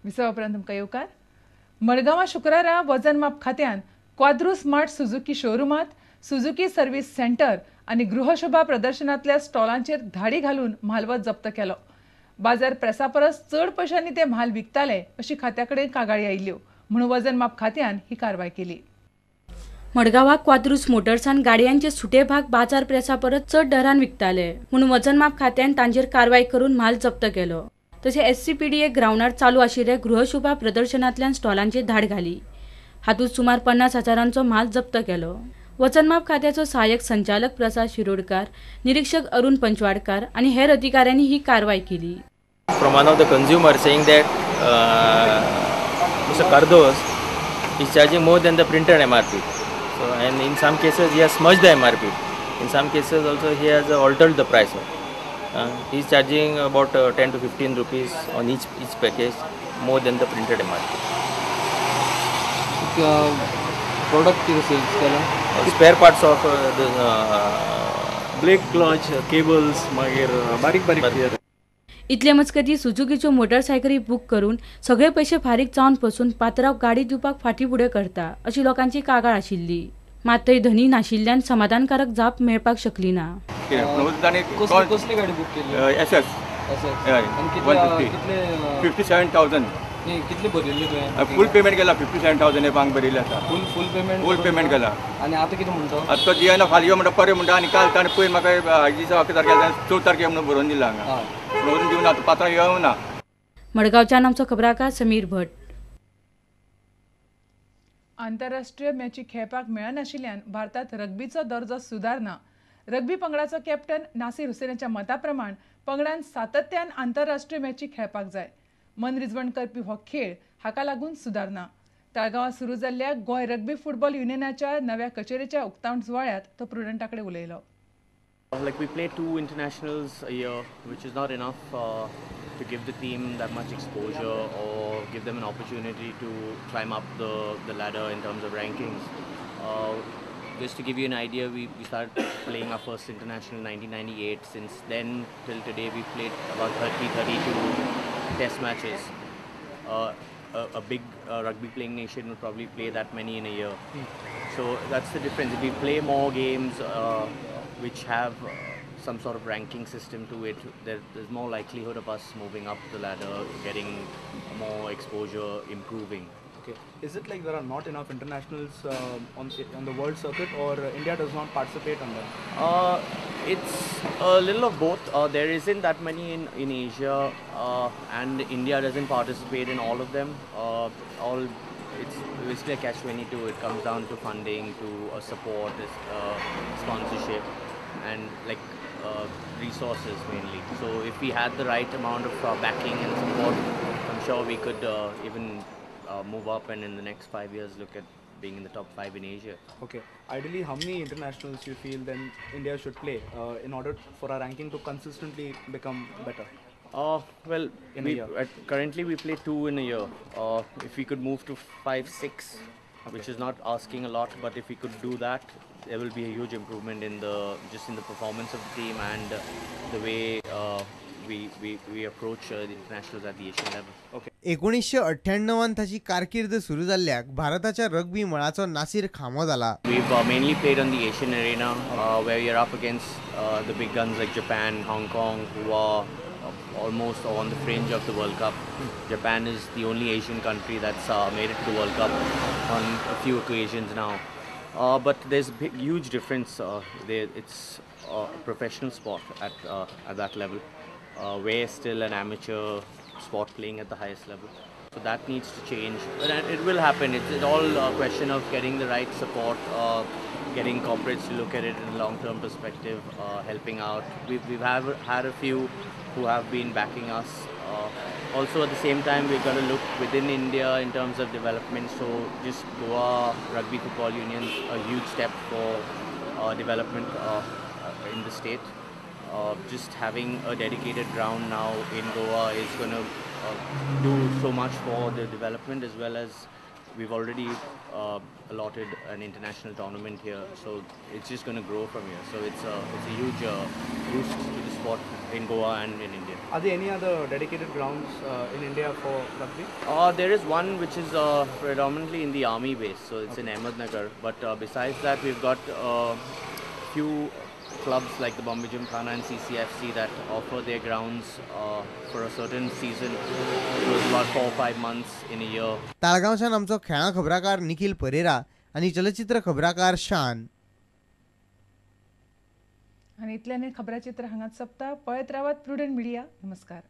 विसवा उपरांत तुमकां येवकार. मडगांवां शुक्रारा वजन माप खात्यान क्वाद्रू स्मार्ट सुझुकी शोरूमात सुझुकी सर्व्हिस सेंटर आनी गृहशोभा प्रदर्शनांतल्या स्टॉलांचेर धाडी घालून म्हालवत जप्त केलो. बाजार प्रेसा परस चड पयशांनी ते म्हाल विकताले अशी खात्या कडेन कागाळी आयिल्ल्यो म्हणून वजन माप खात्यान ही कारवाय केली. मडगांवां क्वाद्रूस मोटर्सान गाडयांचे सुटे भाग बाजार प्रेसा परस चड दरान विकताले म्हणून वजन माप खात्यान तांचेर कारवाय करून म्हाल जप्त केलो. तशें SCPDA ग्राउंडार चालू आशिल्ल्या गृहशोभा प्रदर्शनांतल्यान स्टॉलांची धाड घाली. हातूंत सुमार 50,000 म्हाल जप्त केलो. वचनमाप खात्याचो सहाय्यक संचालक प्रसाद शिरोडकार, निरीक्षक अरुण पंचवाडकार आणि हेर अधिकाऱ्यांनी ही कारवाई केली. From one of the consumer saying that Mr. Cardos is charging more than the printed MRP. So, and in some cases he has smudged the MRP. In some cases also he has altered the price. He is charging about 10 to 15 rupees on each package more than the printed MRP. Product sales केला. Spare parts of the break clutch cables मागीर बारीक इतले मजगतीं सुझुकीच्यो मोटरसायकली book करून सगळे पयशे फारीक जावन पसून पात्रांव गाडी दिवपाक फाटीं फुडें करता अशी लोकांची कागाळ आशिल्ली. मात थंय धनी नाशिल्ल्यान समाधानकारक जाप मेळपाक शकली ना. कसली गाडी बूक केली? SS 57,000. कितले भरिल्ले तुवें? फुल पेमेंट केला 57,000 बांक भरिल्ले आसा. फुल पेमेंट केला. आनी आतां कितें म्हणतो? आतां तो दियना फाल्यां यो म्हणटा परत म्हणटा आनी काल ताणें पयर म्हाका दिसा 11 तारखेर 14 तारखेर म्हणून बरोवन दिला हांगा. बरोवन दिवन आतां पात्रां येवना. मडगांवच्यान आमचो खबराकार समीर भट. आंतरराष्ट्रीय मॅची खेळपाक मेळनाशिल्ल्यान भारतांत रग्बीचो दर्जो सुदारना. रग्बी पंगडाचो कॅप्टन नासीर हुसेनाच्या मता प्रमाण पंगडान सातत्यान आंतरराष्ट्रीय मॅची खेळपाक जाय. मन रिजवण करपी हो खेळ हाका लागून सुदारना. ताळगांवां सुरू जाल्ल्या गोंय रग्बी फुटबॉल युनियनाच्या नव्या कचेरीच्या उक्तावण सुवाळ्यात तो प्रुडंटा कडेन उलयलो. Like we play 2 internationals a year, which is not enough to give the team that much exposure or give them an opportunity to climb up the ladder in terms of rankings. Just to give you an idea, we started playing our first international in 1998. Since then till today, we played about 32 test matches. A big rugby playing nation would probably play that many in a year. So that's the difference. If we play more games which have some sort of ranking system to it, there's more likelihood of us moving up the ladder, getting more exposure, improving. Okay. Is it like there are not enough internationals on the world circuit, or India does not participate on them? It's a little of both. There isn't that many in Asia, and India doesn't participate in all of them. It's basically a catch-22. It comes down to funding, to support, sponsorship, and resources mainly. So if we had the right amount of backing and support, I'm sure we could even move up, and in the next 5 years look at being in the top 5 in Asia. Okay. Ideally, how many internationals you feel then India should play in order for our ranking to consistently become better? Well, currently we play 2 in a year. If we could move to 5, 6, which is not asking a lot, but if we could do that, there will be a huge improvement in the performance of the team and the way we approach the internationals at the Asian level. Okay. 1998 ताची कारकीर्द सुरू जाल्ल्याक भारताच्या rugby मळाचो Nasir खामो जाला. We've mainly played on the Asian arena where we are up against the big guns like Japan, Hong Kong, who are almost on the fringe of the World Cup. Japan is the only Asian country that's made it to the World Cup on a few occasions now. But there's a huge difference. It's a professional sport at that level. We're still an amateur sport playing at the highest level. So that needs to change. But it will happen. It's all a question of getting the right support, getting corporates to look at it in a long-term perspective, helping out. We've had a few who have been backing us. Also at the same time, we've got to look within India in terms of development. So just Goa Rugby Football Union, a huge step for development in the state. Just having a dedicated ground now in Goa is going to do so much for the development, as well as we've already allotted an international tournament here, so it's just going to grow from here. So it's a huge boost to the sport in Goa and in India. Are there any other dedicated grounds in India for rugby? There is one which is predominantly in the army base, so it's in Ahmednagar. But besides that, we've got a few clubs like the Bombay Gymkhana and CCFC that offer their grounds for a certain season. So it's about 4 or 5 months in a year. ताळगांवच्यान आमचो खेळां खबराकार निखिल परेरा आनी चलचित्र खबराकार शान. आणि इतल्याने खबराचित्र हांगाच सोंपता. पळयत रावात प्रुडंट मिडिया. नमस्कार.